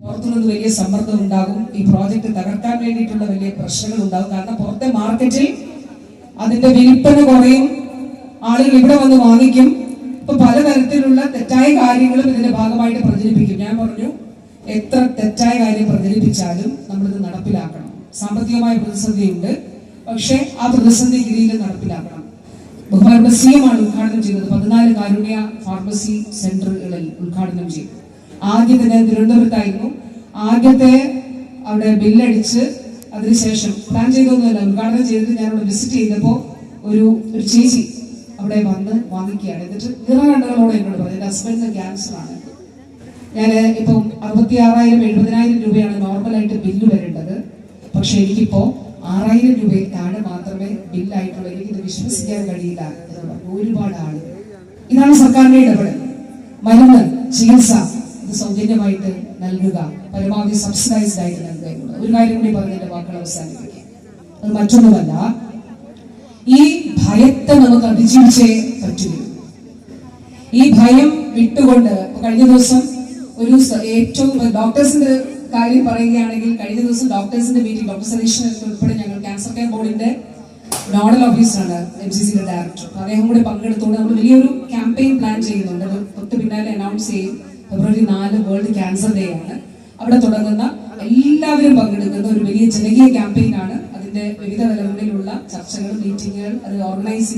പുറത്തുനിന്ന് വലിയ സമ്മർദ്ദം ഉണ്ടാകും. ഈ പ്രോജക്റ്റ് തകർക്കാൻ വേണ്ടിയിട്ടുള്ള വലിയ പ്രശ്നങ്ങൾ ഉണ്ടാകും. കാരണം പുറത്തെ മാർക്കറ്റിൽ അതിന്റെ വിൽപ്പന കുറയും, ആളുകൾ ഇവിടെ വന്ന് വാങ്ങിക്കും. ഇപ്പൊ പലതരത്തിലുള്ള തെറ്റായ കാര്യങ്ങളും ഇതിന്റെ ഭാഗമായിട്ട് പ്രചരിപ്പിക്കും. ഞാൻ പറഞ്ഞു, എത്ര തെറ്റായ കാര്യം പ്രചരിപ്പിച്ചാലും നമ്മളിത് നടപ്പിലാക്കണം. സാമ്പത്തികമായ പ്രതിസന്ധിയുണ്ട്, പക്ഷെ ആ പ്രതിസന്ധി രീതിയിൽ നടപ്പിലാക്കണം. ബഹുമാനപ്പെട്ട CM ആണ് ഉദ്ഘാടനം ചെയ്തത്. 14 കാരുണ്യ ഫാർമസി സെന്ററുകളിൽ ഉദ്ഘാടനം ചെയ്തു. ആദ്യം തന്നെ തിരുവനന്തപുരത്തായിരുന്നു. ആദ്യത്തെ അവിടെ ബില്ലടിച്ച് അതിനുശേഷം പ്ലാൻ ചെയ്തൊന്നുമല്ല, ഉദ്ഘാടനം ചെയ്തിട്ട് ഞാൻ അവിടെ വിസിറ്റ് ചെയ്തപ്പോൾ ഒരു ചേച്ചി അവിടെ വന്ന് വാങ്ങിക്കുകയാണ്. എന്നിട്ട് നിറകണ്ണുകളോടെ എന്നോട് പറഞ്ഞു, എൻ്റെ ഹസ്ബൻഡിന് ക്യാൻസറാണ്, ഞാൻ ഇപ്പം 66,000-70,000 രൂപയാണ് നോർമലായിട്ട് ബില്ല് വരേണ്ടത്, പക്ഷെ എനിക്കിപ്പോ 6,000 രൂപയിൽ താഴെ മാത്രമേ ബില്ലായിട്ടുള്ളൂ, എനിക്കിത് വിശ്വസിക്കാൻ കഴിയില്ല എന്ന് പറഞ്ഞു ഒരുപാട് ആളുകൾ. ഇതാണ് സർക്കാരിന്റെ ഇടപെടൽ. മരുന്ന്, ചികിത്സ ഇത് സൗജന്യമായിട്ട് നൽകുക, പരമാവധി സബ്സിഡൈസ്ഡ് ആയിട്ട് നൽകുക എന്നുള്ളത്. ഒരു കാര്യം കൂടി പറഞ്ഞതിന്റെ വാക്കുകൾ അവസാനിപ്പിക്കുക. അത് മറ്റൊന്നുമല്ല, ഈ ഭയത്തെ നമുക്ക് അതിജീവിച്ചേ പറ്റുകയുള്ളൂ. ഈ ഭയം വിട്ടുകൊണ്ട് കഴിഞ്ഞ ദിവസം ഒരു ഏറ്റവും ഡോക്ടേഴ്സിന്റെ കാര്യം പറയുകയാണെങ്കിൽ, കഴിഞ്ഞ ദിവസം ഡോക്ടേഴ്സിന്റെ മീറ്റിംഗ്, ഡോക്ടർ സതീശൻ ഉൾപ്പെടെ ഞങ്ങൾ ക്യാൻസർ കെയർ ബോർഡിന്റെ നോഡൽ ഓഫീസറാണ്, MCCയുടെ ഡയറക്ടർ, അദ്ദേഹം കൂടെ പങ്കെടുത്തുകൊണ്ട് നമ്മൾ വലിയൊരു ക്യാമ്പയിൻ പ്ലാൻ ചെയ്യുന്നുണ്ട്. അത് തൊട്ട് പിന്നാലെ അനൗൺസ് ചെയ്യും. ഫെബ്രുവരി 4 വേൾഡ് ക്യാൻസർ ഡേ ആണ്. അവിടെ തുടങ്ങുന്ന എല്ലാവരും പങ്കെടുക്കുന്ന ഒരു വലിയ ജനകീയ ക്യാമ്പയിനാണ്. അതിന്റെ വിവിധ തലങ്ങളിലുള്ള ചർച്ചകൾ, മീറ്റിങ്ങുകൾ അത് ഓർഗനൈസ്